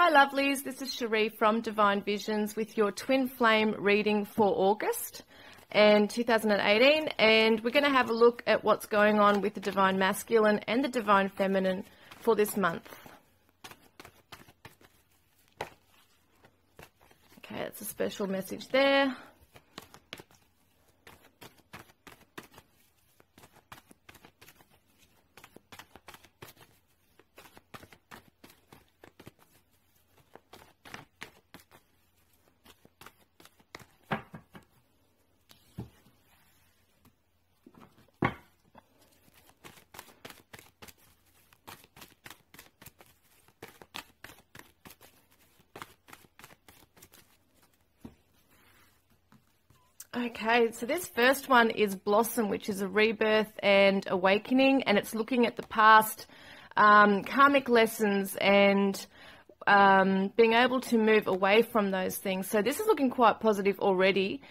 Hi lovelies, this is Sheree from Divine Visions with your twin flame reading for August and 2018, and we're going to have a look at what's going on with the Divine Masculine and the Divine Feminine for this month. Okay, that's a special message there. Okay, so this first one is Blossom, which is a rebirth and awakening, and it's looking at the past karmic lessons and being able to move away from those things. So this is looking quite positive already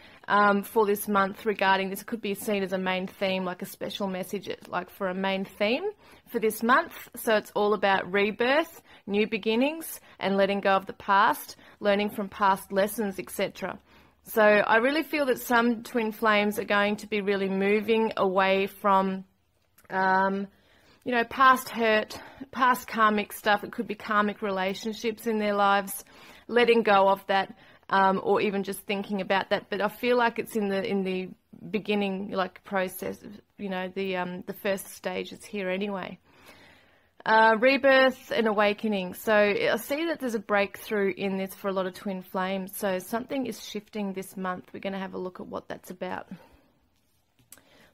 for this month regarding this. It could be seen as a main theme, like a special message, like for a main theme for this month. So it's all about rebirth, new beginnings, and letting go of the past, learning from past lessons, etc. So I really feel that some twin flames are going to be really moving away from, past hurt, past karmic stuff. It could be karmic relationships in their lives, letting go of that, or even just thinking about that. But I feel like it's in the beginning, like process, the first stage is here anyway. Rebirth and awakening. So I see that there's a breakthrough in this for a lot of twin flames. So something is shifting this month. We're going to have a look at what that's about.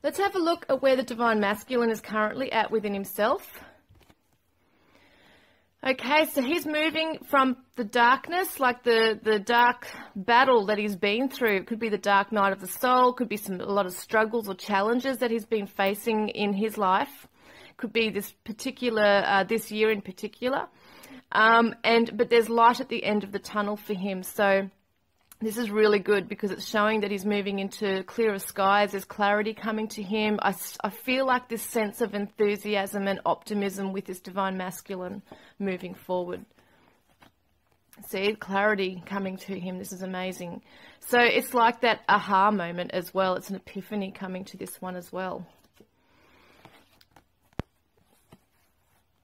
Let's have a look at where the Divine Masculine is currently at within himself. Okay, so he's moving from the darkness, like the dark battle that he's been through. It could be the dark night of the soul, could be a lot of struggles or challenges that he's been facing in his life. Could be this year in particular, but there's light at the end of the tunnel for him. So this is really good because it's showing that he's moving into clearer skies. There's clarity coming to him. I feel like this sense of enthusiasm and optimism with this Divine Masculine moving forward. See, clarity coming to him. This is amazing. So it's like that aha moment as well. It's an epiphany coming to this one as well.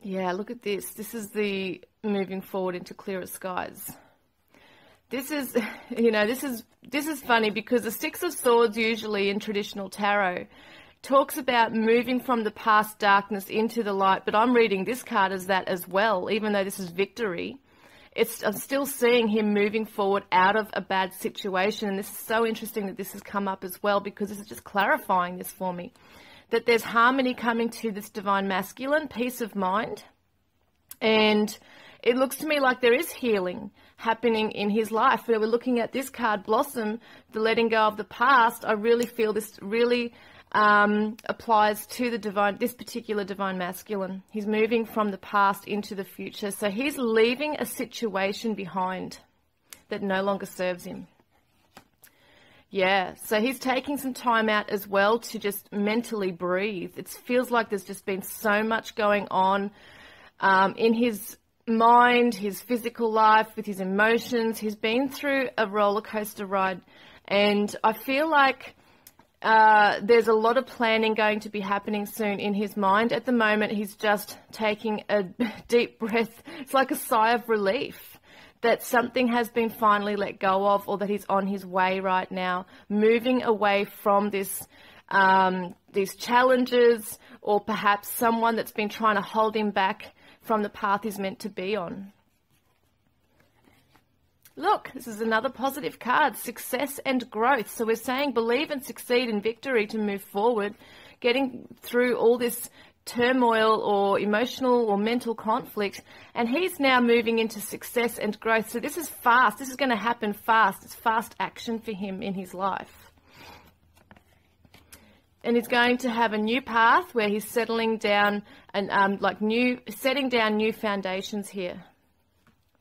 Yeah, look at this. This is the moving forward into clearer skies. This is, this is funny because the Six of Swords usually in traditional tarot talks about moving from the past darkness into the light, but I'm reading this card as that as well, even though this is victory. I'm still seeing him moving forward out of a bad situation, and this is so interesting that this has come up as well because this is just clarifying this for me. That there's harmony coming to this Divine Masculine, peace of mind, and it looks to me like there is healing happening in his life. We're looking at this card, Blossom, the letting go of the past. I really feel this really applies to this particular Divine Masculine. He's moving from the past into the future, so he's leaving a situation behind that no longer serves him. Yeah, so he's taking some time out as well to just mentally breathe. It feels like there's just been so much going on in his mind, his physical life, with his emotions. He's been through a roller coaster ride, and I feel like there's a lot of planning going to be happening soon in his mind. At the moment, he's just taking a deep breath. It's like a sigh of relief that something has been finally let go of, or that he's on his way right now, moving away from these challenges, or perhaps someone that's been trying to hold him back from the path he's meant to be on. Look, this is another positive card, success and growth. So we're saying believe and succeed in victory to move forward, getting through all this turmoil or emotional or mental conflict, and he's now moving into success and growth. So this is fast. This is going to happen fast. It's fast action for him in his life. And he's going to have a new path where he's settling down and setting down new foundations here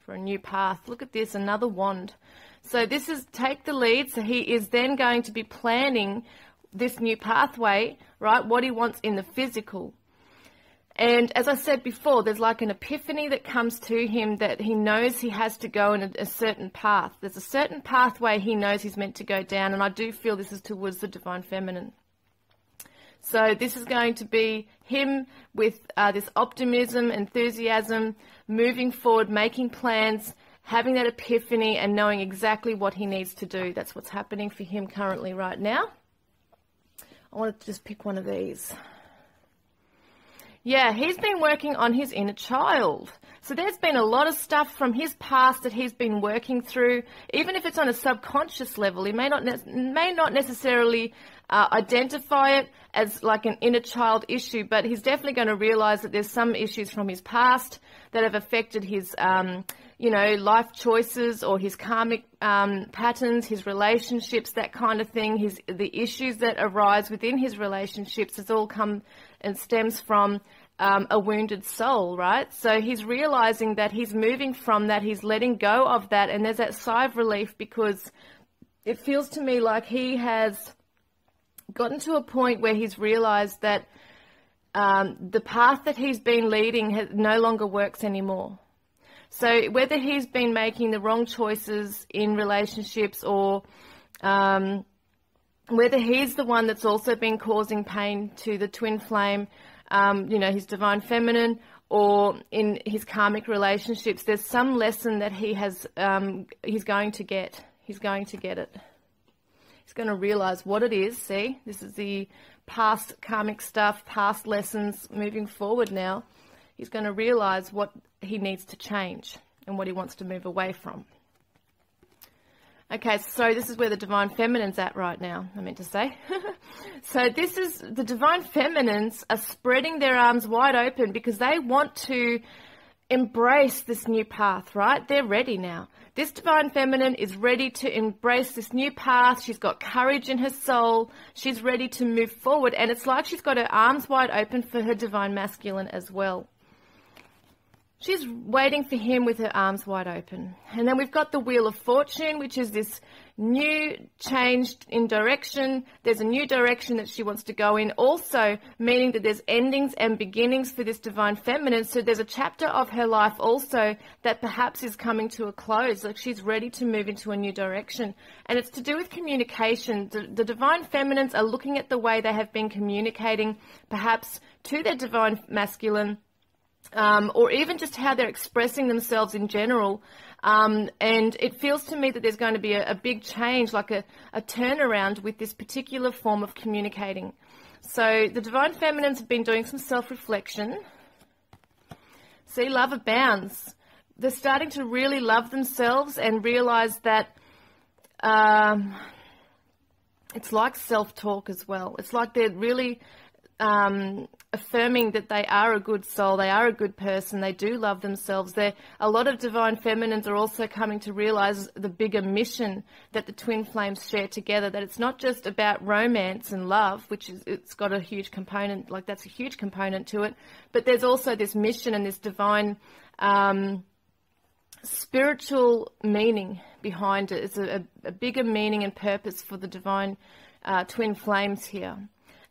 for a new path. Look at this, another wand. So this is take the lead. So he is then going to be planning this new pathway, right? What he wants in the physical. And as I said before, there's like an epiphany that comes to him that he knows he has to go in a certain path. There's a certain pathway he knows he's meant to go down, and I do feel this is towards the Divine Feminine. So this is going to be him with this optimism, enthusiasm, moving forward, making plans, having that epiphany and knowing exactly what he needs to do. That's what's happening for him currently right now. I want to just pick one of these. Yeah, he's been working on his inner child. So there's been a lot of stuff from his past that he's been working through, even if it's on a subconscious level. He may not necessarily identify it as like an inner child issue, but he's definitely going to realize that there's some issues from his past that have affected his, life choices or his karmic patterns, his relationships, that kind of thing. The issues that arise within his relationships has all come and stems from a wounded soul, right? So he's realizing that he's moving from that, he's letting go of that, and there's that sigh of relief because it feels to me like he has gotten to a point where he's realized that the path that he's been leading no longer works anymore. So whether he's been making the wrong choices in relationships or whether he's the one that's also been causing pain to the twin flame, his Divine Feminine, or in his karmic relationships, there's some lesson that he's going to get. He's going to get it. He's going to realize what it is. See, this is the past karmic stuff, past lessons moving forward now. He's going to realize what he needs to change and what he wants to move away from. Okay, so this is where the Divine Feminine's at right now, I meant to say. So this is, the Divine Feminines are spreading their arms wide open because they want to embrace this new path, right? They're ready now. This Divine Feminine is ready to embrace this new path. She's got courage in her soul. She's ready to move forward. And it's like she's got her arms wide open for her Divine Masculine as well. She's waiting for him with her arms wide open. And then we've got the Wheel of Fortune, which is this new change in direction. There's a new direction that she wants to go in, also meaning that there's endings and beginnings for this Divine Feminine. So there's a chapter of her life also that perhaps is coming to a close, like she's ready to move into a new direction. And it's to do with communication. The Divine Feminines are looking at the way they have been communicating, perhaps to their Divine Masculine, or even just how they're expressing themselves in general. And it feels to me that there's going to be a big change, like a turnaround with this particular form of communicating. So the Divine Feminines have been doing some self-reflection. See, love abounds. They're starting to really love themselves and realize that it's like self-talk as well. It's like they're really affirming that they are a good soul, they are a good person, they do love themselves. A lot of Divine Feminines are also coming to realize the bigger mission that the twin flames share together, that it's not just about romance and love, it's got a huge component, like that's a huge component to it, but there's also this mission and this divine spiritual meaning behind it. It's a bigger meaning and purpose for the divine twin flames here.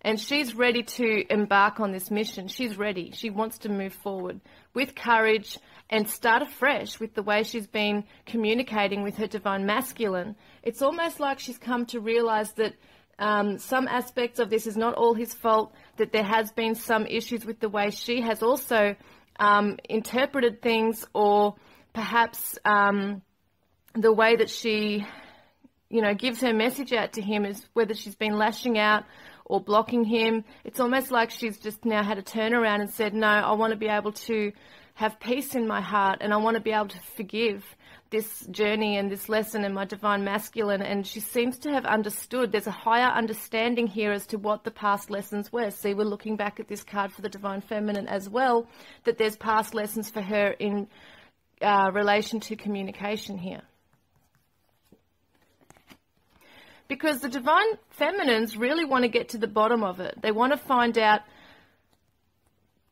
And she's ready to embark on this mission. She's ready. She wants to move forward with courage and start afresh with the way she's been communicating with her Divine Masculine. It's almost like she's come to realize that some aspects of this is not all his fault, that there has been some issues with the way she has also interpreted things, or perhaps the way that she, gives her message out to him, is whether she's been lashing out or blocking him. It's almost like she's just now had a turnaround and said, no, I want to be able to have peace in my heart, and I want to be able to forgive this journey and this lesson in my Divine Masculine. And she seems to have understood. There's a higher understanding here as to what the past lessons were. See, we're looking back at this card for the Divine Feminine as well, that there's past lessons for her in relation to communication here. Because the Divine Feminines really want to get to the bottom of it. They want to find out,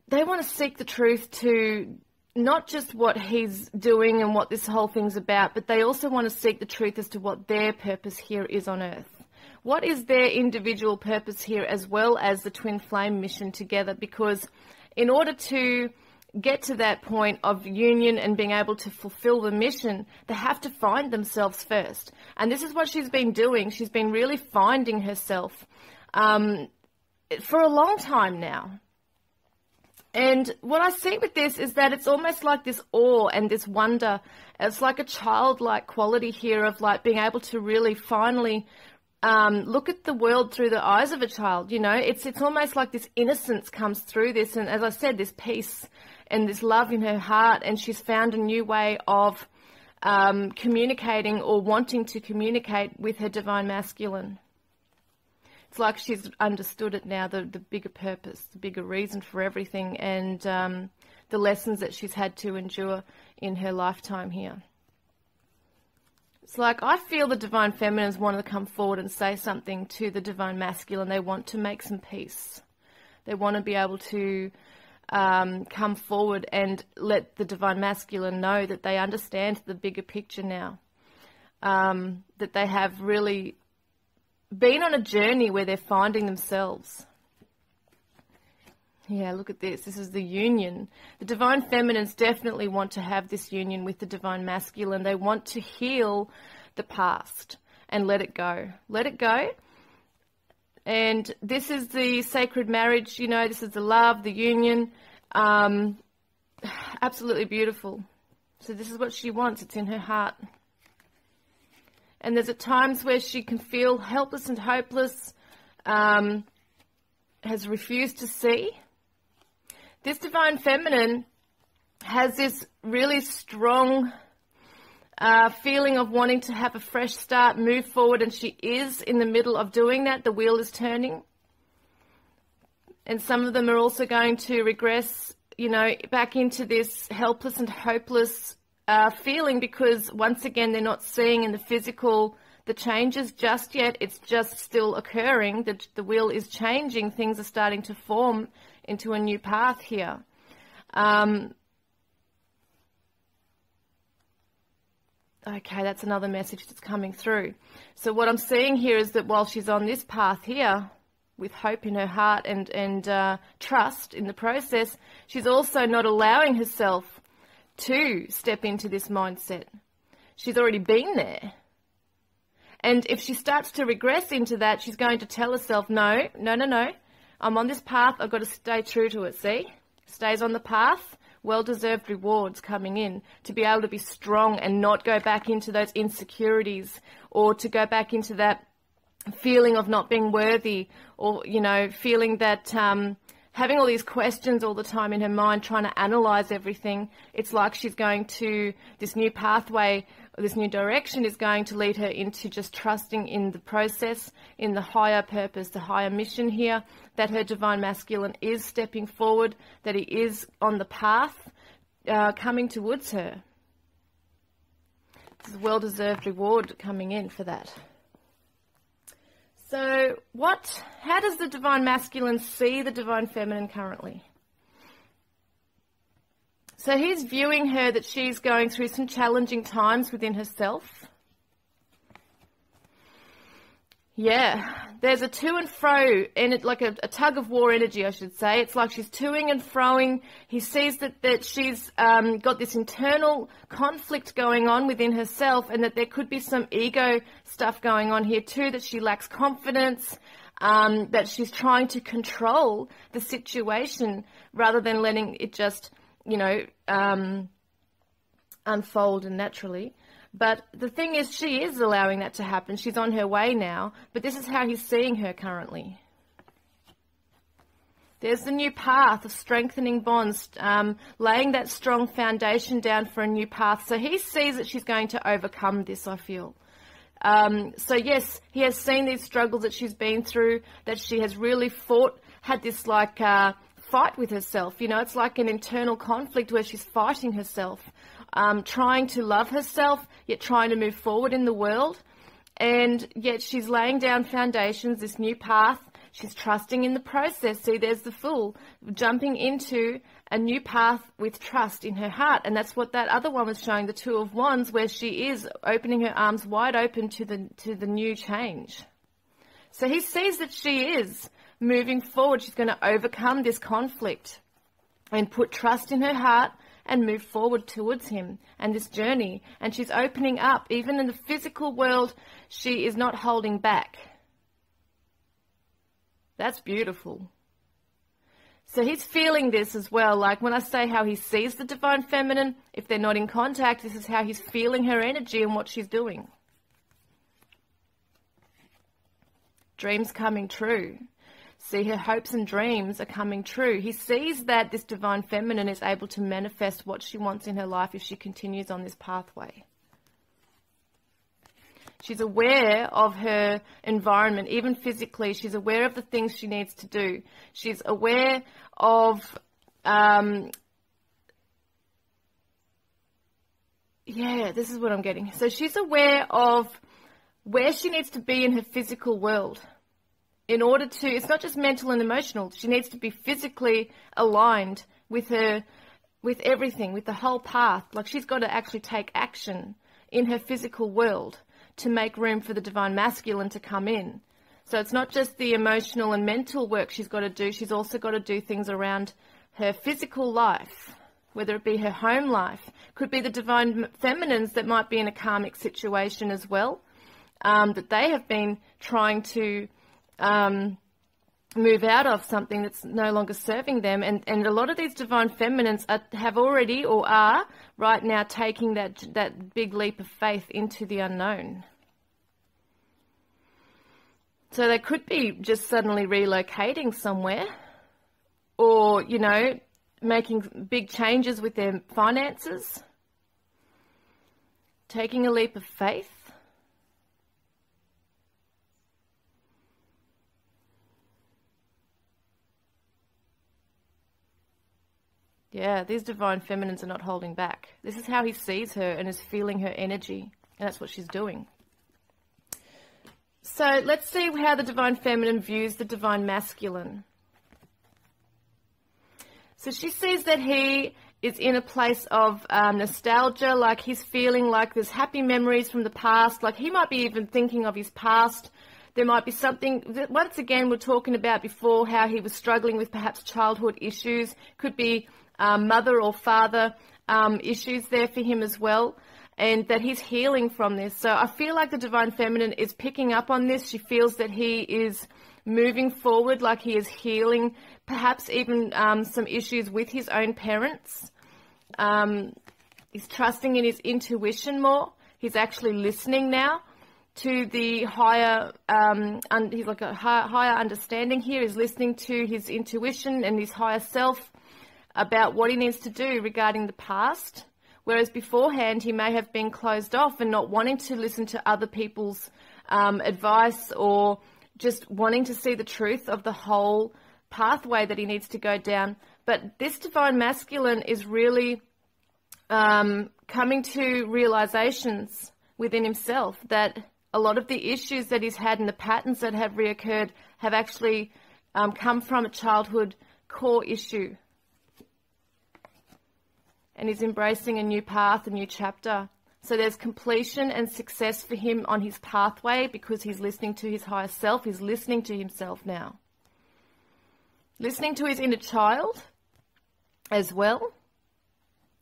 they want to seek the truth to not just what he's doing and what this whole thing's about, but they also want to seek the truth as to what their purpose here is on Earth. What is their individual purpose here, as well as the twin flame mission together? Because in order to get to that point of union and being able to fulfill the mission, they have to find themselves first. And this is what she's been doing. She's been really finding herself for a long time now. And what I see with this is that it's almost like this awe and this wonder. It's like a childlike quality here of like being able to really finally look at the world through the eyes of a child. You know, it's almost like this innocence comes through this. And as I said, this peace and this love in her heart. And she's found a new way of communicating or wanting to communicate with her divine masculine. It's like she's understood it now, the bigger purpose, the bigger reason for everything, and the lessons that she's had to endure in her lifetime here. It's like I feel the divine feminines want to come forward and say something to the divine masculine. They want to make some peace. They want to be able to come forward and let the divine masculine know that they understand the bigger picture now, that they have really been on a journey where they're finding themselves. Yeah, look at this. This is the union. The divine feminines definitely want to have this union with the divine masculine. They want to heal the past and let it go. Let it go. And this is the sacred marriage, you know, this is the love, the union. Absolutely beautiful. So this is what she wants. It's in her heart. And there's at times where she can feel helpless and hopeless, has refused to see. This divine feminine has this really strong feeling of wanting to have a fresh start, move forward, and she is in the middle of doing that. The wheel is turning. And some of them are also going to regress, you know, back into this helpless and hopeless feeling, because once again they're not seeing in the physical the changes just yet. It's just still occurring. The wheel is changing. Things are starting to form into a new path here. Okay, that's another message that's coming through. So what I'm seeing here is that while she's on this path here with hope in her heart and trust in the process, she's also not allowing herself to step into this mindset. She's already been there. And if she starts to regress into that, she's going to tell herself, no, I'm on this path, I've got to stay true to it, see? Stays on the path, well-deserved rewards coming in, to be able to be strong and not go back into those insecurities, or to go back into that feeling of not being worthy, or, you know, feeling that having all these questions all the time in her mind, trying to analyze everything. It's like she's going to, this new pathway, this new direction is going to lead her into just trusting in the process, in the higher purpose, the higher mission here, that her divine masculine is stepping forward, that he is on the path coming towards her. There's a well-deserved reward coming in for that. So how does the divine masculine see the divine feminine currently? So he's viewing her that she's going through some challenging times within herself. Yeah, there's a to and fro, and it's like a tug of war energy, I should say. It's like she's toing and froing. He sees that she's got this internal conflict going on within herself, and that there could be some ego stuff going on here too, that she lacks confidence, that she's trying to control the situation rather than letting it just, you know, unfold and naturally. But the thing is, she is allowing that to happen. She's on her way now, but this is how he's seeing her currently. There's the new path of strengthening bonds, laying that strong foundation down for a new path. So he sees that she's going to overcome this, I feel. So yes, he has seen these struggles that she's been through, that she has really had this like fight with herself. You know, it's like an internal conflict where she's fighting herself. Trying to love herself, yet trying to move forward in the world. And yet she's laying down foundations, this new path. She's trusting in the process. See, there's the Fool, jumping into a new path with trust in her heart. And that's what that other one was showing, the Two of Wands, where she is opening her arms wide open to the new change. So he sees that she is moving forward. She's going to overcome this conflict. and put trust in her heart and move forward towards him and this journey. And she's opening up. Even in the physical world, she is not holding back. That's beautiful. So he's feeling this as well. Like when I say how he sees the divine feminine, if they're not in contact, this is how he's feeling her energy and what she's doing. Dreams coming true. See, her hopes and dreams are coming true. He sees that this divine feminine is able to manifest what she wants in her life if she continues on this pathway. She's aware of her environment, even physically. She's aware of the things she needs to do. She's aware of, this is what I'm getting. So she's aware of where she needs to be in her physical world. In order to, it's not just mental and emotional. She needs to be physically aligned with everything, with the whole path. Like she's got to actually take action in her physical world to make room for the divine masculine to come in. So it's not just the emotional and mental work she's got to do. She's also got to do things around her physical life, whether it be her home life. Could be the divine feminines that might be in a karmic situation as well, that they have been trying to move out of something that's no longer serving them. And a lot of these divine feminines have already or are right now taking that big leap of faith into the unknown. So they could be just suddenly relocating somewhere or, making big changes with their finances, taking a leap of faith. Yeah, these divine feminines are not holding back. This is how he sees her and is feeling her energy. And that's what she's doing. So let's see how the divine feminine views the divine masculine. So she sees that he is in a place of nostalgia, like he's feeling like there's happy memories from the past, like he might be even thinking of his past. There might be something that, once again, we're talking about before, how he was struggling with perhaps childhood issues. Could be mother or father issues there for him as well, and that he's healing from this. So I feel like the divine feminine is picking up on this. She feels that he is moving forward, like he is healing perhaps even some issues with his own parents. He's trusting in his intuition more. He's actually listening now to the higher, he's like a higher understanding here. He's listening to his intuition and his higher self about what he needs to do regarding the past, whereas beforehand he may have been closed off and not wanting to listen to other people's advice, or just wanting to see the truth of the whole pathway that he needs to go down. But this divine masculine is really coming to realizations within himself that a lot of the issues that he's had and the patterns that have reoccurred have actually come from a childhood core issue. And he's embracing a new path, a new chapter. So there's completion and success for him on his pathway because he's listening to his higher self. He's listening to himself now. Listening to his inner child as well,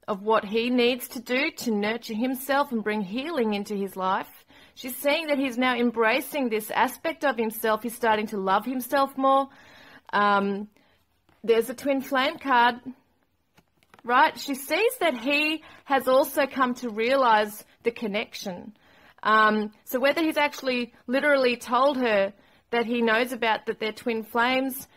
of what he needs to do to nurture himself and bring healing into his life. She's seeing that he's now embracing this aspect of himself. He's starting to love himself more. There's a twin flame card. Right? She sees that he has also come to realize the connection. So whether he's actually literally told her that he knows about that they're twin flames,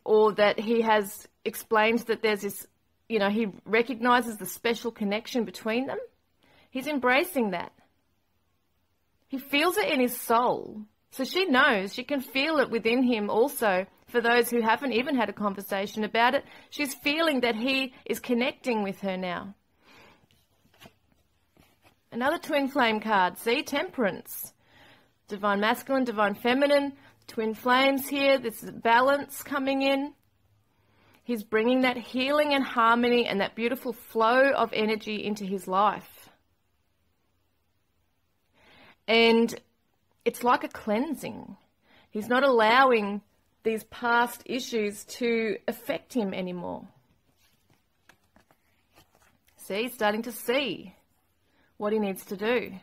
or that he has explained that there's this, he recognizes the special connection between them, he's embracing that. He feels it in his soul. So she knows, she can feel it within him also. For those who haven't even had a conversation about it, she's feeling that he is connecting with her now. Another twin flame card, see, Temperance. Divine masculine, divine feminine, twin flames here, this is balance coming in. He's bringing that healing and harmony and that beautiful flow of energy into his life. And it's like a cleansing. He's not allowing these past issues to affect him anymore. See, he's starting to see what he needs to do,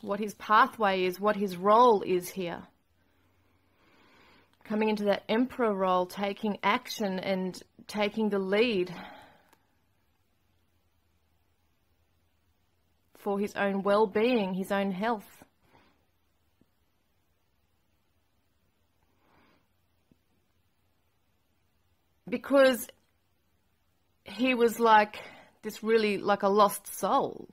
what his pathway is, what his role is here. Coming into that emperor role, taking action and taking the lead for his own well-being, his own health. Because he was like this, really like a lost soul,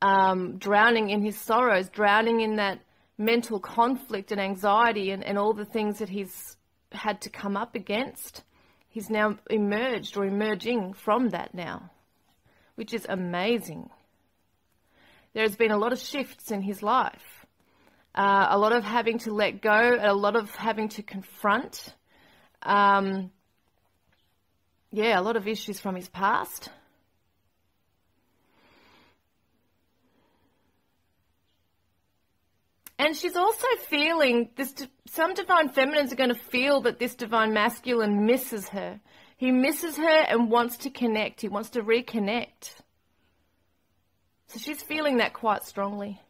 drowning in his sorrows, drowning in that mental conflict and anxiety and all the things that he's had to come up against. He's now emerged or emerging from that now, which is amazing. There's been a lot of shifts in his life, a lot of having to let go, a lot of having to confront, a lot of issues from his past. And she's also feeling this, some divine feminines are going to feel that this divine masculine misses her. He misses her and wants to connect. He wants to reconnect. So she's feeling that quite strongly.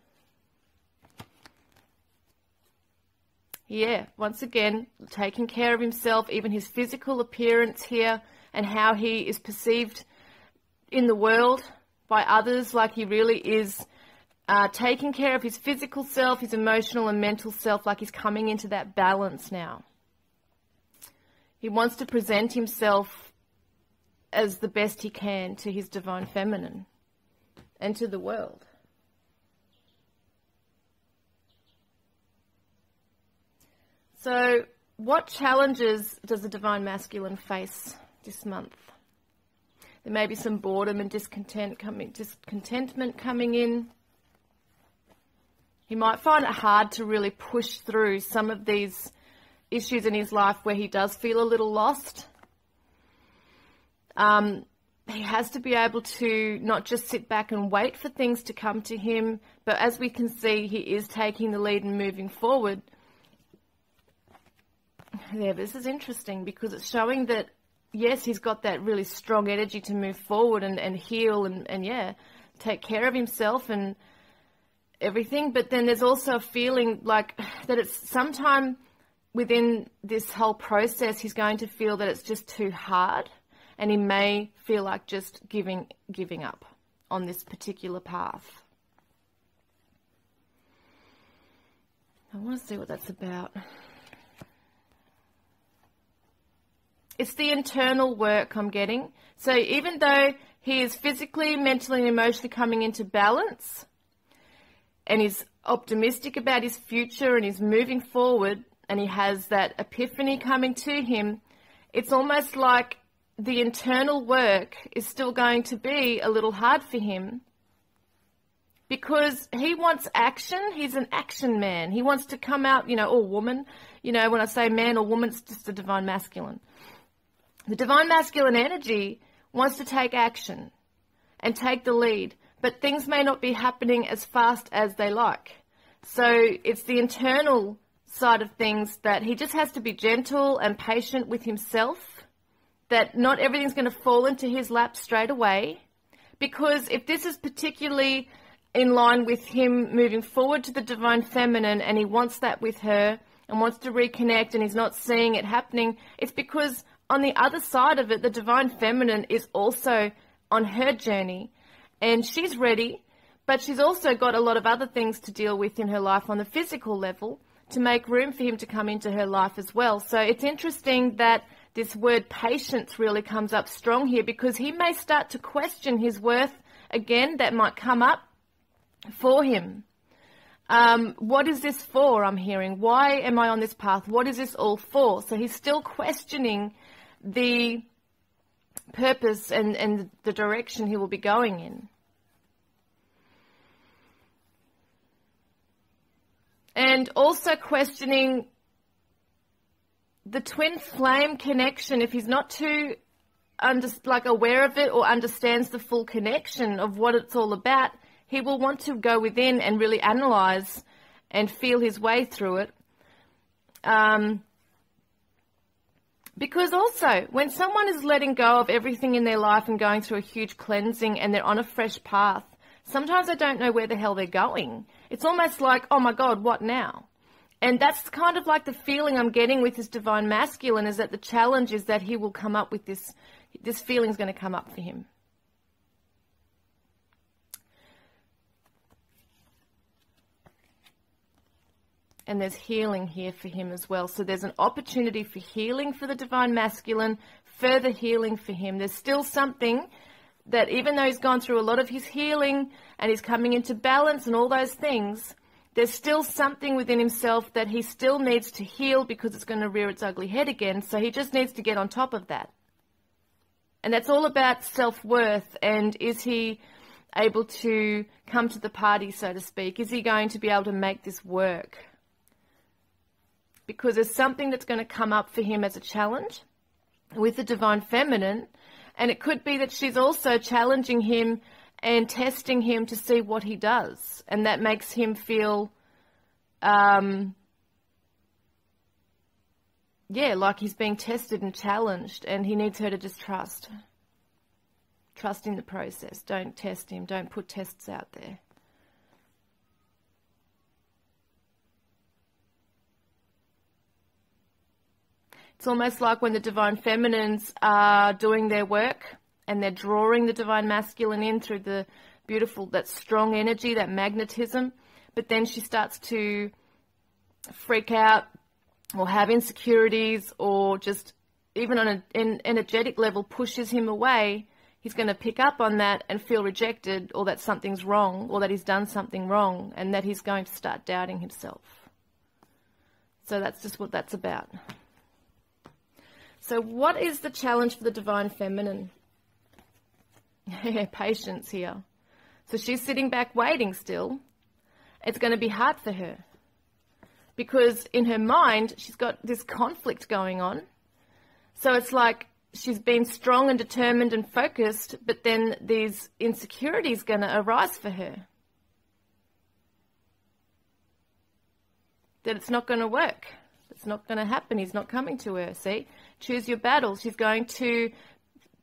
Yeah, once again, taking care of himself, even his physical appearance here and how he is perceived in the world by others, like he really is taking care of his physical self, his emotional and mental self, like he's coming into that balance now. He wants to present himself as the best he can to his divine feminine and to the world. So, what challenges does the divine masculine face this month? There may be some boredom and discontentment coming in. He might find it hard to really push through some of these issues in his life where he does feel a little lost. He has to be able to not just sit back and wait for things to come to him, but as we can see, he is taking the lead and moving forward. Yeah, this is interesting because it's showing that, yes, he's got that really strong energy to move forward and heal and take care of himself and everything. But then there's also a feeling like that it's sometime within this whole process, he's going to feel that it's just too hard and he may feel like just giving up on this particular path. I want to see what that's about. It's the internal work I'm getting. So even though he is physically, mentally and emotionally coming into balance and he's optimistic about his future and he's moving forward and he has that epiphany coming to him, it's almost like the internal work is still going to be a little hard for him because he wants action. He's an action man. He wants to come out, or woman. When I say man or woman, it's just the divine masculine. The divine masculine energy wants to take action and take the lead, but things may not be happening as fast as they like. So it's the internal side of things that he just has to be gentle and patient with himself, that not everything's going to fall into his lap straight away, because if this is particularly in line with him moving forward to the divine feminine and he wants that with her and wants to reconnect and he's not seeing it happening, it's because on the other side of it, the divine feminine is also on her journey and she's ready, but she's also got a lot of other things to deal with in her life on the physical level to make room for him to come into her life as well. So it's interesting that this word patience really comes up strong here because he may start to question his worth again. That might come up for him. What is this for, I'm hearing? Why am I on this path? What is this all for? So he's still questioning the purpose and the direction he will be going in. And also questioning the twin flame connection. If he's not too aware of it or understands the full connection of what it's all about, he will want to go within and really analyze and feel his way through it. Because also, when someone is letting go of everything in their life and going through a huge cleansing and they're on a fresh path, sometimes they don't know where the hell they're going. It's almost like, oh my God, what now? And that's kind of like the feeling I'm getting with this divine masculine, is that the challenge is that he will come up with this feeling's going to come up for him. And there's healing here for him as well. So there's an opportunity for healing for the divine masculine, further healing for him. There's still something that, even though he's gone through a lot of his healing and he's coming into balance and all those things, there's still something within himself that he still needs to heal, because it's going to rear its ugly head again. So he just needs to get on top of that. And that's all about self-worth. And is he able to come to the party, so to speak? Is he going to be able to make this work? Because there's something that's going to come up for him as a challenge with the divine feminine. And it could be that she's also challenging him and testing him to see what he does. And that makes him feel, like he's being tested and challenged. And he needs her to just trust. Trust in the process. Don't test him. Don't put tests out there. It's almost like when the divine feminines are doing their work and they're drawing the divine masculine in through the beautiful, that strong energy, that magnetism, but then she starts to freak out or have insecurities, or just even on an energetic level pushes him away. He's going to pick up on that and feel rejected, or that something's wrong, or that he's done something wrong, and that he's going to start doubting himself. So that's just what that's about. So what is the challenge for the divine feminine? Patience here. So she's sitting back waiting still. It's going to be hard for her, because in her mind she's got this conflict going on. So it's like she's been strong and determined and focused, but then these insecurities going to arise for her. That it's not going to work. It's not going to happen. He's not coming to her, see? Choose your battles. She's going to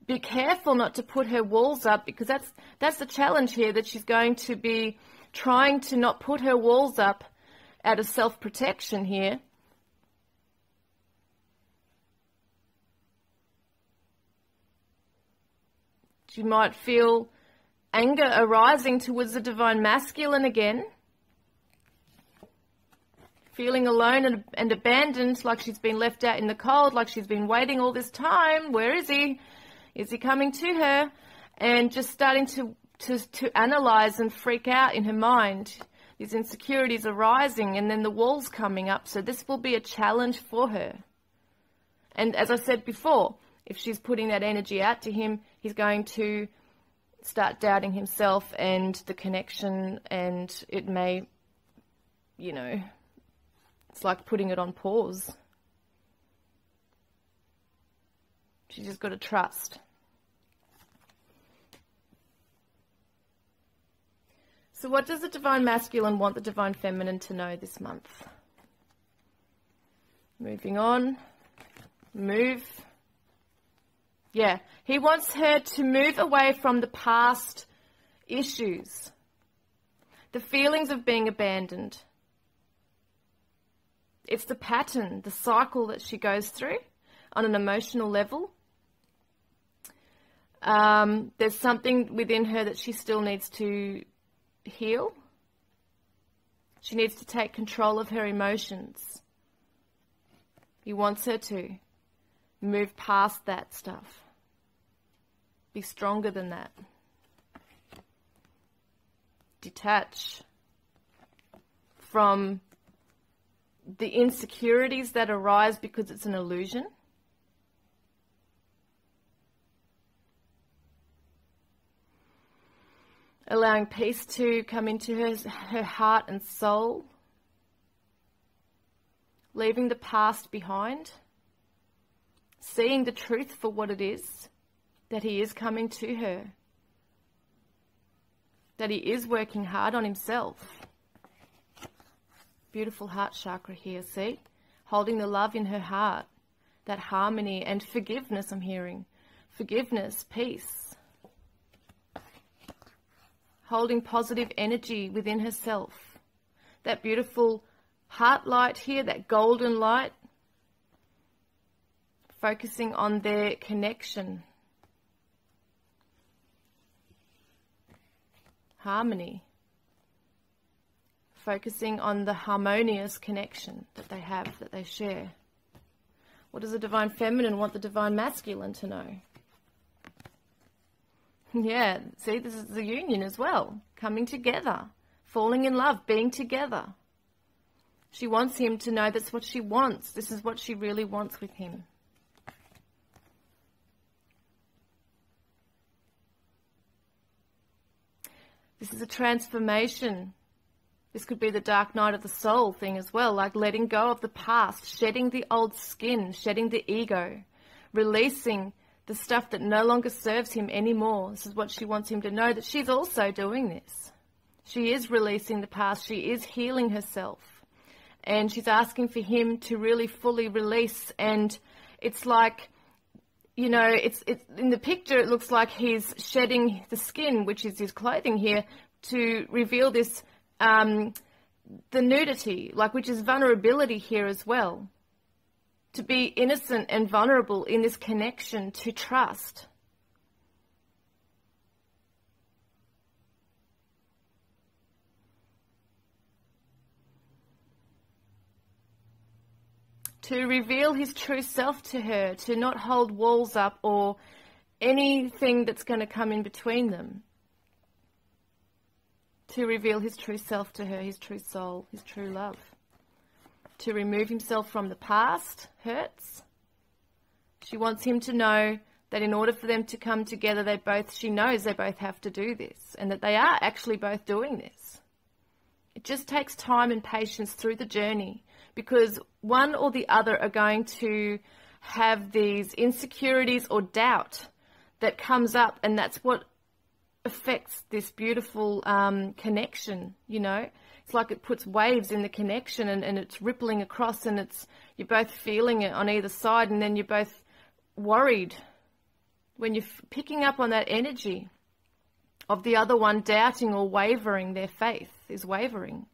be careful not to put her walls up, because that's the challenge here, that she's going to be trying to not put her walls up out of self-protection here. She might feel anger arising towards the divine masculine again. Feeling alone and abandoned, like she's been left out in the cold, like she's been waiting all this time. Where is he? Is he coming to her? And just starting to analyze and freak out in her mind. These insecurities arising, and then the walls coming up. So this will be a challenge for her. And as I said before, if she's putting that energy out to him, he's going to start doubting himself and the connection, and it may, it's like putting it on pause. She's just got to trust. So what does the divine masculine want the divine feminine to know this month? Moving on. Move. Yeah, he wants her to move away from the past issues, the feelings of being abandoned. It's the pattern, the cycle that she goes through on an emotional level. There's something within her that she still needs to heal. She needs to take control of her emotions. He wants her to move past that stuff. Be stronger than that. Detach from the insecurities that arise because it's an illusion. Allowing peace to come into her heart and soul. Leaving the past behind. Seeing the truth for what it is, that he is coming to her. That he is working hard on himself. Beautiful heart chakra here, see? Holding the love in her heart. that harmony and forgiveness. I'm hearing forgiveness, peace, holding positive energy within herself. That beautiful heart light here, that golden light, focusing on their connection, harmony, focusing on the harmonious connection that they have, that they share. What does the divine feminine want the divine masculine to know? Yeah, see, this is the union as well, coming together, falling in love, being together. She wants him to know that's what she wants. This is what she really wants with him. This is a transformation. This could be the dark night of the soul thing as well, like letting go of the past, shedding the old skin, shedding the ego, releasing the stuff that no longer serves him anymore. This is what she wants him to know, that she's also doing this. She is releasing the past. She is healing herself. And she's asking for him to really fully release. And it's like, you know, it's in the picture, it looks like he's shedding the skin, which is his clothing here, to reveal this, the nudity, like, which is vulnerability here as well. To be innocent and vulnerable in this connection to trust. To reveal his true self to her, to not hold walls up or anything that's going to come in between them. To reveal his true self to her, his true soul, his true love. To remove himself from the past hurts. She wants him to know that in order for them to come together, she knows they both have to do this, and that they are actually both doing this. It just takes time and patience through the journey, because one or the other are going to have these insecurities or doubt that comes up, and that's what affects this beautiful connection, you know. It's like it puts waves in the connection, and it's rippling across, and you're both feeling it on either side, and then you're both worried when you're picking up on that energy of the other one doubting or wavering. Their faith is wavering.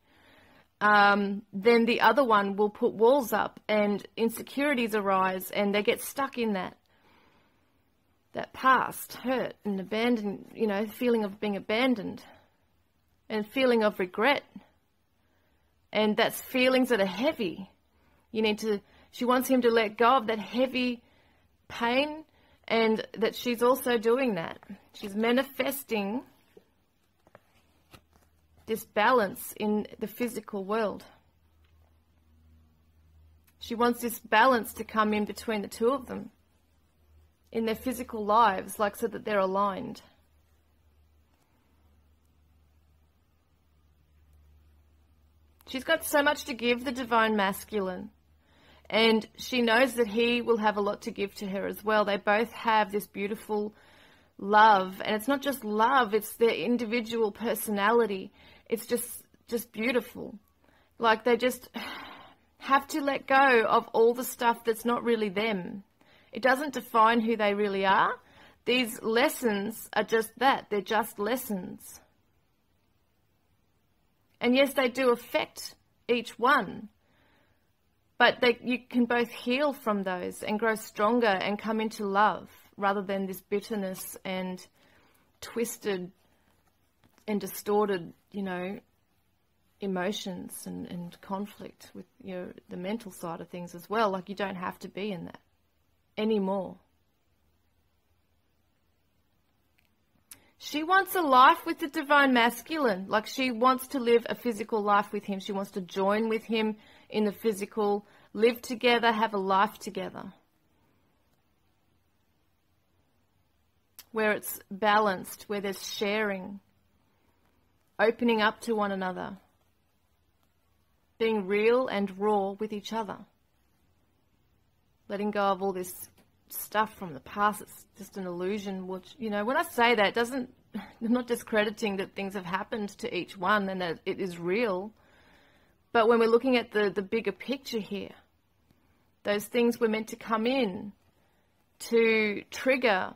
Then the other one will put walls up, and insecurities arise, and they get stuck in that past hurt and abandoned, you know, feeling of being abandoned and feeling of regret. And that's feelings that are heavy. She wants him to let go of that heavy pain, and that she's also doing that. She's manifesting this balance in the physical world. She wants this balance to come in between the two of them in their physical lives, like, so that they're aligned. She's got so much to give the divine masculine, and she knows that he will have a lot to give to her as well. They both have this beautiful love, and it's not just love, it's their individual personality. It's just beautiful. Like, they just have to let go of all the stuff that's not really them. It doesn't define who they really are. These lessons are just that. They're just lessons. And yes, they do affect each one, but you can both heal from those and grow stronger and come into love, rather than this bitterness and twisted and distorted, you know, emotions and conflict with the mental side of things as well. Like, you don't have to be in that anymore. She wants a life with the divine masculine. Like, she wants to live a physical life with him. She wants to join with him in the physical, live together, have a life together, where it's balanced, where there's sharing, opening up to one another, being real and raw with each other, letting go of all this stuff from the past. It's just an illusion, which, you know, when I say that, I'm not discrediting that things have happened to each one and that it is real, but when we're looking at the bigger picture here, Those things were meant to come in to trigger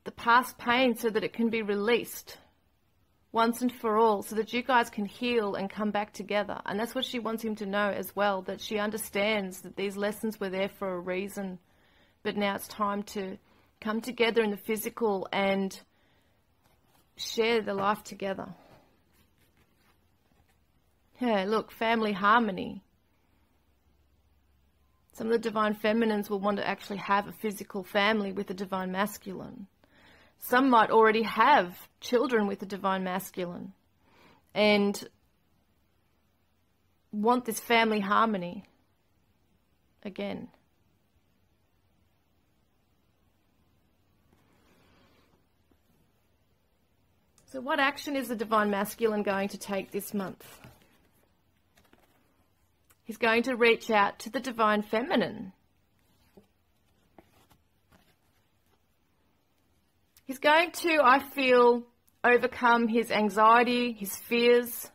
the past pain so that it can be released once and for all, so that you guys can heal and come back together. And that's what she wants him to know as well, that she understands that these lessons were there for a reason, but now it's time to come together in the physical and share the life together. Yeah, look, family harmony. Some of the divine feminines will want to actually have a physical family with the divine masculine. Some might already have children with the divine masculine and want this family harmony again. So what action is the divine masculine going to take this month? He's going to reach out to the divine feminine. He's going to, I feel, overcome his anxiety, his fears.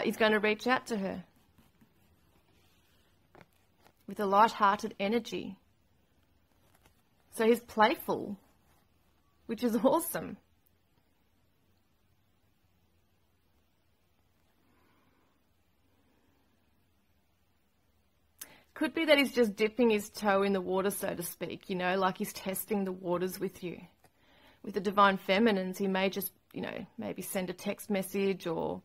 He's going to reach out to her with a light-hearted energy. So he's playful, which is awesome. Could be that he's just dipping his toe in the water, so to speak, you know, like he's testing the waters with you. With the divine feminines, he may just, you know, maybe send a text message or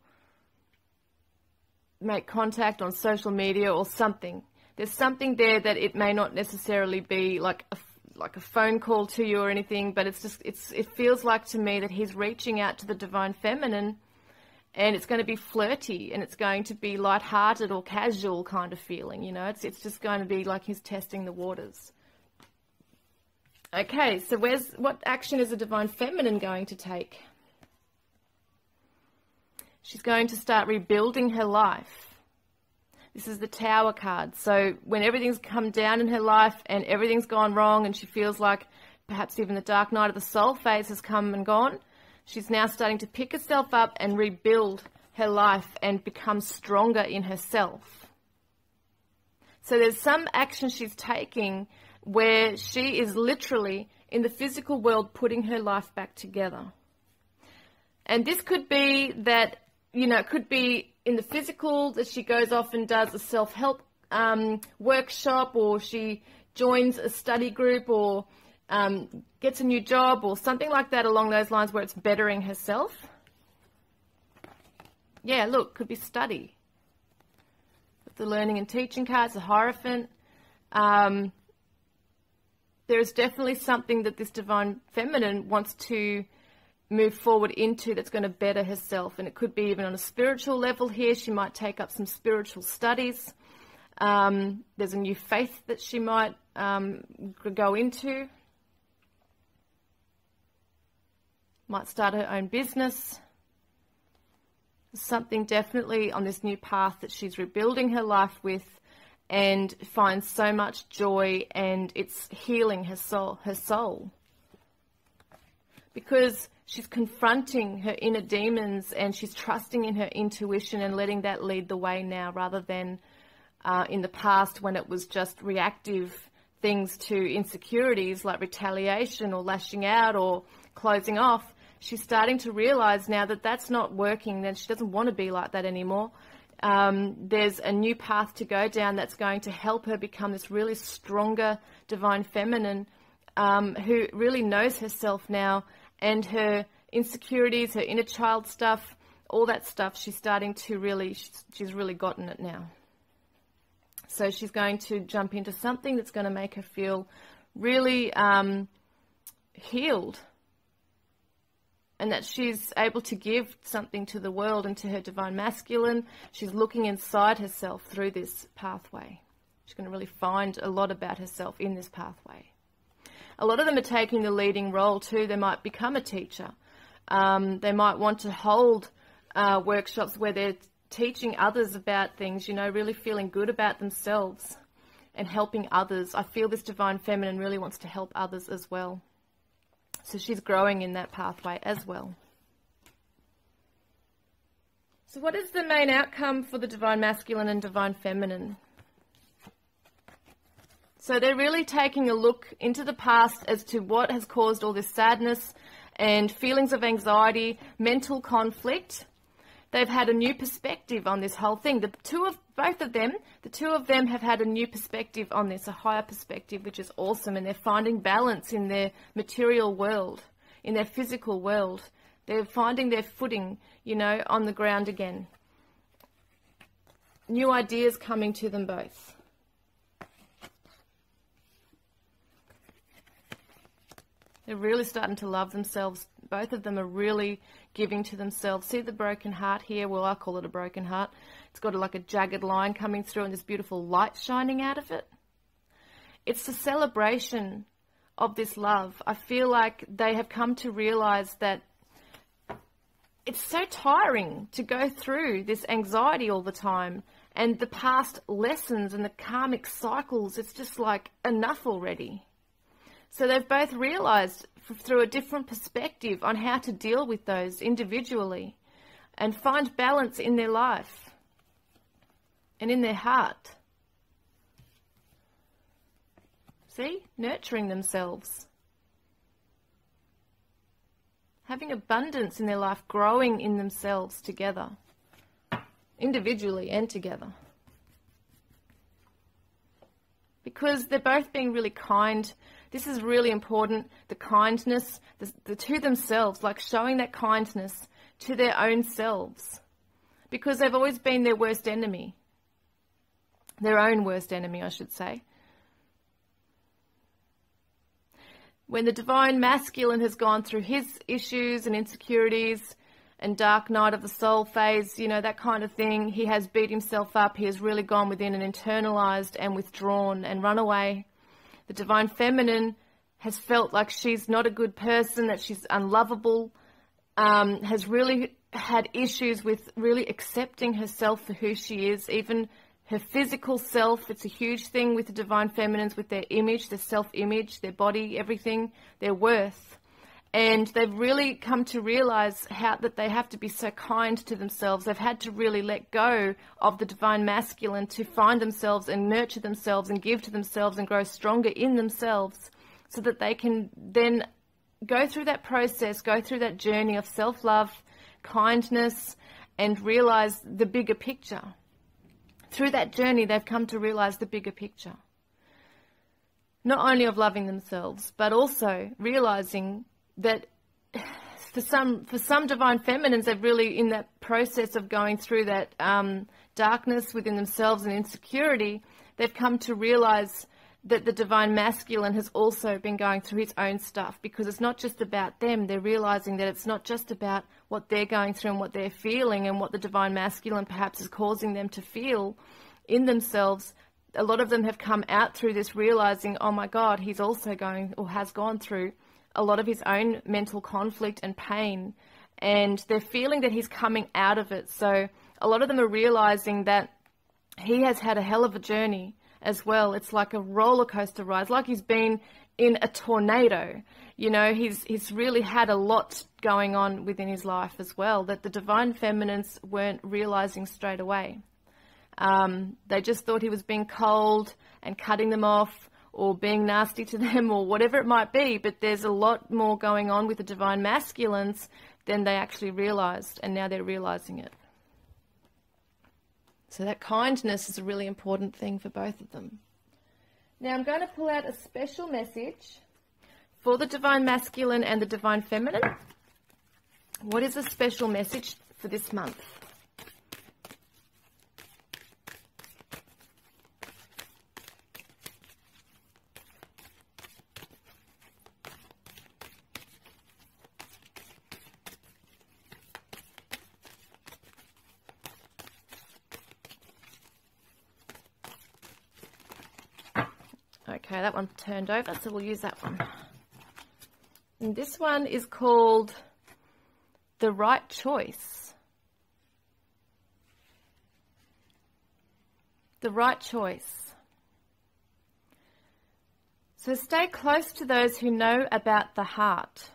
make contact on social media or something. There's something there that it may not necessarily be like a phone call to you or anything, but it's just, it feels like to me that he's reaching out to the divine feminine, and it's going to be flirty, and it's going to be light-hearted or casual kind of feeling, you know. It's just going to be like he's testing the waters. Okay, so what action is the divine feminine going to take? She's going to start rebuilding her life. This is the Tower card. So when everything's come down in her life and everything's gone wrong and she feels like perhaps even the dark night of the soul phase has come and gone, she's now starting to pick herself up and rebuild her life and become stronger in herself. So there's some action she's taking where she is literally in the physical world putting her life back together. And this could be that, you know, it could be in the physical that she goes off and does a self-help workshop, or she joins a study group, or gets a new job or something like that along those lines where it's bettering herself. Yeah, look, could be study. With the learning and teaching cards, the Hierophant. There is definitely something that this divine feminine wants to move forward into that's going to better herself. And it could be even on a spiritual level here. She might take up some spiritual studies. There's a new faith that she might go into. Might start her own business. There's something definitely on this new path that she's rebuilding her life with, and finds so much joy, and it's healing her soul. Because she's confronting her inner demons, and she's trusting in her intuition and letting that lead the way now, rather than in the past when it was just reactive things to insecurities like retaliation or lashing out or closing off. She's starting to realize now that that's not working, that she doesn't want to be like that anymore. There's a new path to go down that's going to help her become this really stronger divine feminine who really knows herself now, and her insecurities, her inner child stuff, all that stuff, she's really gotten it now. So she's going to jump into something that's going to make her feel really healed, and that she's able to give something to the world and to her divine masculine. She's looking inside herself through this pathway. She's going to really find a lot about herself in this pathway. A lot of them are taking the leading role too. They might become a teacher. They might want to hold workshops where they're teaching others about things, you know, really feeling good about themselves and helping others. I feel this divine feminine really wants to help others as well. So she's growing in that pathway as well. So what is the main outcome for the divine masculine and divine feminine? So they're really taking a look into the past as to what has caused all this sadness and feelings of anxiety, mental conflict. They've had a new perspective on this whole thing. The two of them have had a new perspective on this, a higher perspective, which is awesome. And they're finding balance in their material world, in their physical world. They're finding their footing, on the ground again. New ideas coming to them both. They're really starting to love themselves. Both of them are really giving to themselves. See the broken heart here? Well, I call it a broken heart. It's got like a jagged line coming through and this beautiful light shining out of it. It's the celebration of this love. I feel like they have come to realize that it's so tiring to go through this anxiety all the time and the past lessons and the karmic cycles. It's just like enough already. So they've both realized through a different perspective on how to deal with those individually and find balance in their life and in their heart. See? Nurturing themselves. Having abundance in their life, growing in themselves together, individually and together. Because they're both being really kind. This is really important, the kindness to themselves, like showing that kindness to their own selves. Because they've always been their worst enemy. Their own worst enemy, I should say. When the divine masculine has gone through his issues and insecurities and dark night of the soul phase, that kind of thing, he has beat himself up. He has really gone within and internalized and withdrawn and run away. The divine feminine has felt like she's not a good person, that she's unlovable, has really had issues with really accepting herself for who she is, even her physical self. It's a huge thing with the divine feminines, with their image, their self-image, their body, everything, their worth. And they've really come to realize that they have to be so kind to themselves. They've had to really let go of the divine masculine to find themselves and nurture themselves and give to themselves and grow stronger in themselves so that they can then go through that process, go through that journey of self-love, kindness, and realize the bigger picture. Through that journey, they've come to realize the bigger picture. Not only of loving themselves, but also realizing that for some divine feminines, they're really in that process of going through that darkness within themselves and insecurity. They've come to realize that the divine masculine has also been going through his own stuff, because it's not just about them. They're realizing that it's not just about what they're going through and what they're feeling and what the divine masculine perhaps is causing them to feel in themselves. A lot of them have come out through this realizing, oh my God, he's also going or has gone through a lot of his own mental conflict and pain, and they're feeling that he's coming out of it. So a lot of them are realizing that he has had a hell of a journey as well. It's like a roller coaster ride, like he's been in a tornado. He's really had a lot going on within his life as well that the divine feminines weren't realizing straight away. They just thought he was being cold and cutting them off, or being nasty to them, or whatever it might be, but there's a lot more going on with the divine masculines than they actually realized, and now they're realizing it. So that kindness is a really important thing for both of them. Now I'm going to pull out a special message for the divine masculine and the divine feminine. What is a special message for this month? Okay, that one turned over, so we'll use that one. And this one is called The Right Choice. The right choice. So stay close to those who know about the heart.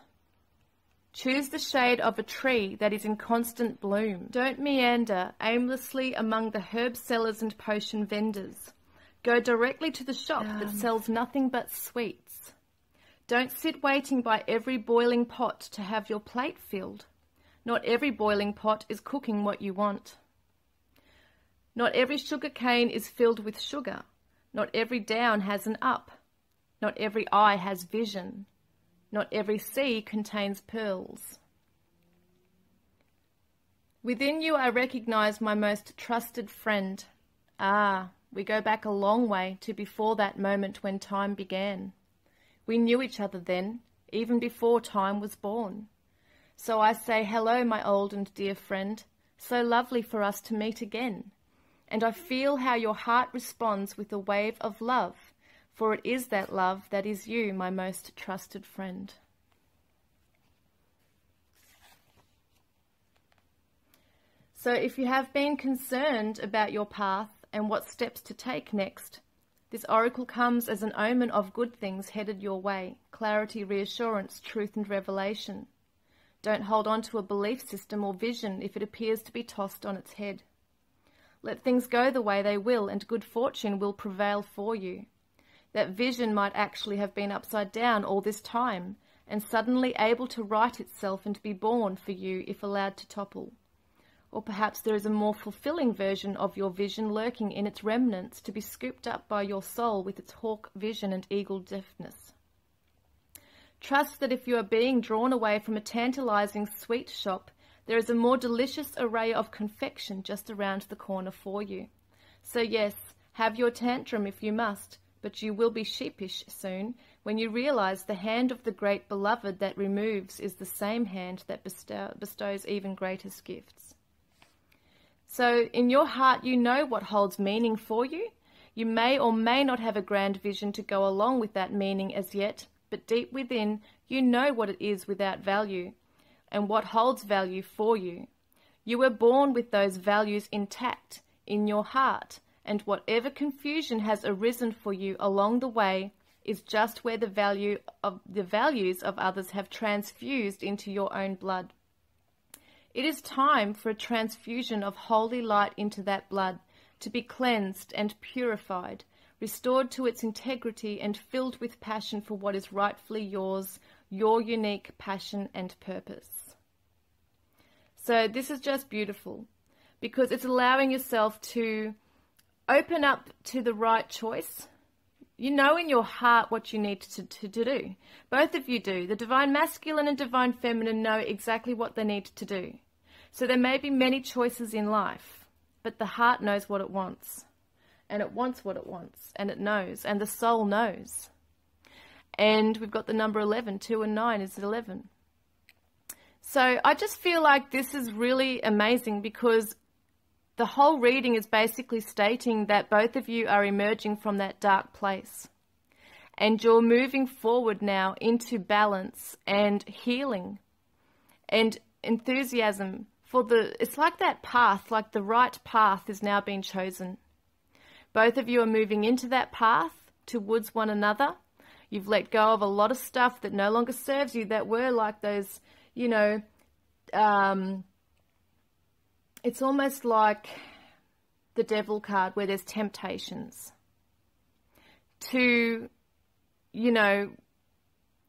Choose the shade of a tree that is in constant bloom. Don't meander aimlessly among the herb sellers and potion vendors. Go directly to the shop that sells nothing but sweets. Don't sit waiting by every boiling pot to have your plate filled. Not every boiling pot is cooking what you want. Not every sugar cane is filled with sugar. Not every down has an up. Not every eye has vision. Not every sea contains pearls. Within you I recognize my most trusted friend. Ah, we go back a long way to before that moment when time began. We knew each other then, even before time was born. So I say hello, my old and dear friend. So lovely for us to meet again. And I feel how your heart responds with a wave of love, for it is that love that is you, my most trusted friend. So if you have been concerned about your path and what steps to take next, this oracle comes as an omen of good things headed your way: clarity, reassurance, truth and revelation. Don't hold on to a belief system or vision if it appears to be tossed on its head. Let things go the way they will, and good fortune will prevail for you. That vision might actually have been upside down all this time, and suddenly able to right itself and be born for you if allowed to topple. Or perhaps there is a more fulfilling version of your vision lurking in its remnants to be scooped up by your soul with its hawk vision and eagle deftness. Trust that if you are being drawn away from a tantalizing sweet shop, there is a more delicious array of confection just around the corner for you. So yes, have your tantrum if you must, but you will be sheepish soon when you realize the hand of the great beloved that removes is the same hand that bestows even greatest gifts. So in your heart you know what holds meaning for you. You may or may not have a grand vision to go along with that meaning as yet, but deep within you know what it is without value, and what holds value for you. You were born with those values intact in your heart, and whatever confusion has arisen for you along the way is just where the values of others have transfused into your own blood. It is time for a transfusion of holy light into that blood, to be cleansed and purified, restored to its integrity and filled with passion for what is rightfully yours, your unique passion and purpose. So this is just beautiful, because it's allowing yourself to open up to the right choice. You know in your heart what you need to do. Both of you do. The divine masculine and divine feminine know exactly what they need to do. So there may be many choices in life, but the heart knows what it wants. And it wants what it wants. And it knows. And the soul knows. And we've got the number 11. 2 and 9 is 11. So I just feel like this is really amazing, because the whole reading is basically stating that both of you are emerging from that dark place. And you're moving forward now into balance and healing and enthusiasm for it's like that path, like the right path is now being chosen. Both of you are moving into that path towards one another. You've let go of a lot of stuff that no longer serves you, that were like those, you know, it's almost like the devil card where there's temptations to, you know,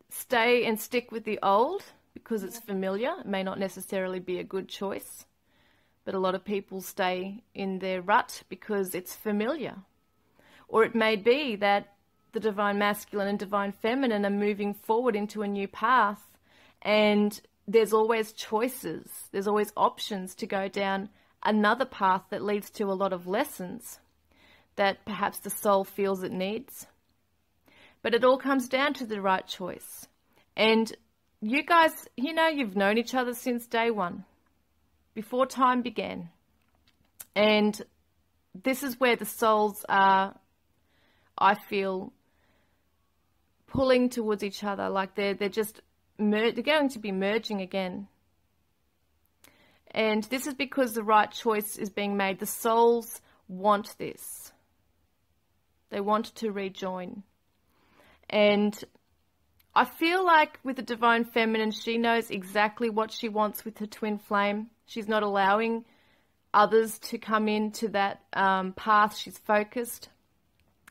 stay and stick with the old because it's familiar. It may not necessarily be a good choice, but a lot of people stay in their rut because it's familiar. Or it may be that the divine masculine and divine feminine are moving forward into a new path, and there's always choices. There's always options to go down another path that leads to a lot of lessons that perhaps the soul feels it needs. But it all comes down to the right choice. And you guys, you know, you've known each other since day one, before time began. And this is where the souls are, I feel, pulling towards each other, like they're just they're going to be merging again. And this is because the right choice is being made. The souls want this. They want to rejoin. And I feel like with the Divine Feminine, she knows exactly what she wants with her twin flame. She's not allowing others to come into that path. She's focused.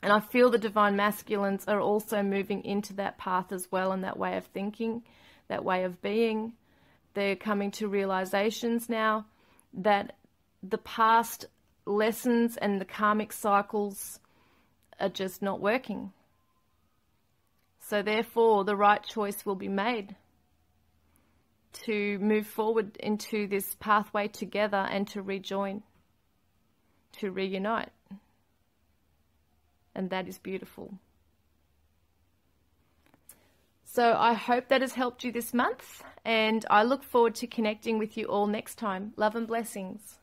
And I feel the Divine Masculines are also moving into that path as well, and that way of thinking, that way of being. They're coming to realizations now that the past lessons and the karmic cycles are just not working. So therefore, the right choice will be made to move forward into this pathway together and to rejoin, to reunite. And that is beautiful. So I hope that has helped you this month, and I look forward to connecting with you all next time. Love and blessings.